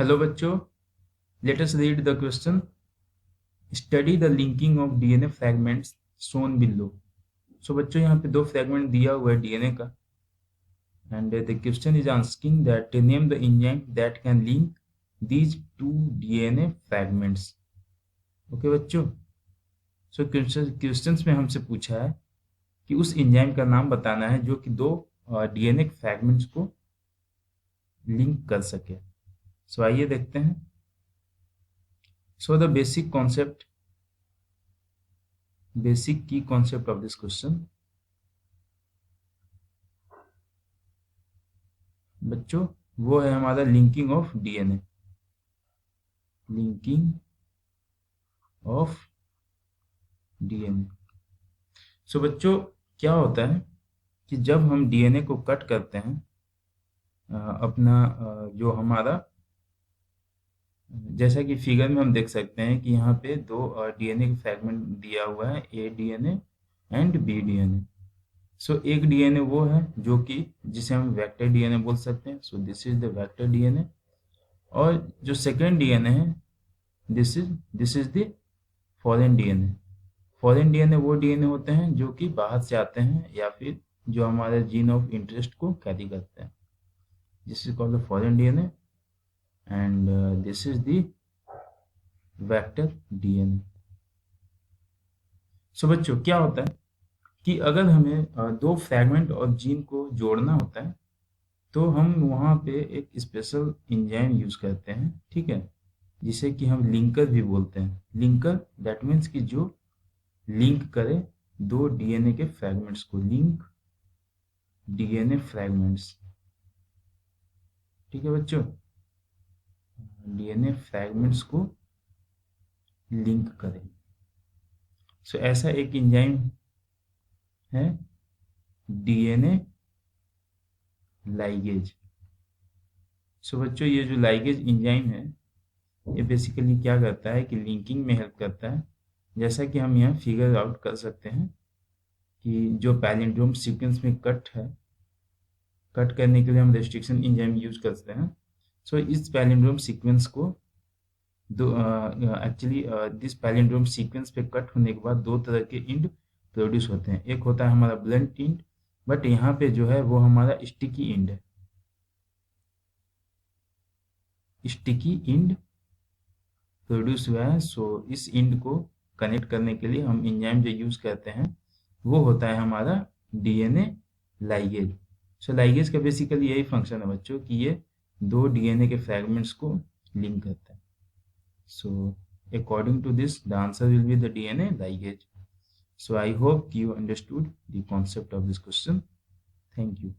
Hello बच्चों, let us read the question. Study the linking of DNA fragments shown below. So बच्चों, यहाँ पे दो फ्रैगमेंट दिया हुआ है डीएनए का, and the question is asking that name the enzyme that can link these two DNA fragments. Okay बच्चों, सो questions में हमसे पूछा है कि उस एंजाइम का नाम बताना है जो कि दो डीएनए फ्रैगमेंट्स को लिंक कर सके. सो आइए देखते हैं. So the basic key concept of this question. बच्चों, वो है हमारा linking of DNA. Linking of DNA. So बच्चों, क्या होता है कि जब हम डीएनए को कट करते हैं, अपना जो हमारा, जैसा कि फिगर में हम देख सकते हैं कि यहाँ पे दो डीएनए का फ्रैगमेंट दिया हुआ है, ए डीएनए एंड बी डीएनए. सो एक डीएनए वो है जो कि जिसे हम वेक्टर डीएनए बोल सकते हैं. So this is the vector DNA. और जो सेकेंड डीएनए है, this is the foreign DNA. Foreign DNA वो डीएनए होते हैं जो कि बाहर से आते हैं या फिर जो हमारे जीन ऑफ इंटरेस्ट को कैरी करते हैं. This is called the foreign DNA and this is the vector DNA. So बच्चों, क्या होता है कि अगर हमें दो फ्रैगमेंट और जीन को जोड़ना होता है तो हम वहाँ पे एक स्पेशल एंजाइम यूज करते हैं, ठीक है, जिसे कि हम लिंकर भी बोलते हैं. लिंकर दैट मीन्स कि जो लिंक करे दो डीएनए के फ्रैगमेंट्स को. लिंक डीएनए फ्रैगमेंट्स, ठीक है बच्चों, डीएनए फ्रैगमेंट्स को लिंक करें. सो ऐसा एक एंजाइम है डीएनए लाइगेज. सो बच्चों, ये जो लाइगेज एंजाइम है ये बेसिकली क्या करता है कि लिंकिंग में हेल्प करता है. जैसा कि हम यहाँ फिगर आउट कर सकते हैं कि जो पैलिंड्रोम सीक्वेंस में कट है, कट करने के लिए हम रेस्ट्रिक्शन एंजाइम यूज करते हैं. सो इस पैलिंड्रोम सीक्वेंस को दो एक्चुअली दिस पैलिंड्रोम सीक्वेंस पे कट होने के बाद दो तरह के इंड प्रोड्यूस होते हैं. एक होता है हमारा ब्लंट इंड, बट यहाँ पे जो है वो हमारा स्टिकी इंड है. स्टिकी इंड प्रोड्यूस हुआ है. सो इस इंड को कनेक्ट करने के लिए हम एंजाइम जो यूज करते हैं वो होता है हमारा डीएनए लाइगेज. सो लाइगेज का बेसिकली यही फंक्शन है बच्चों कि ये दो डीएनए के फ्रैगमेंट्स को लिंक करता है. So according to this the answer will be the DNA ligase. So I hope you understood the concept of this question. Thank you.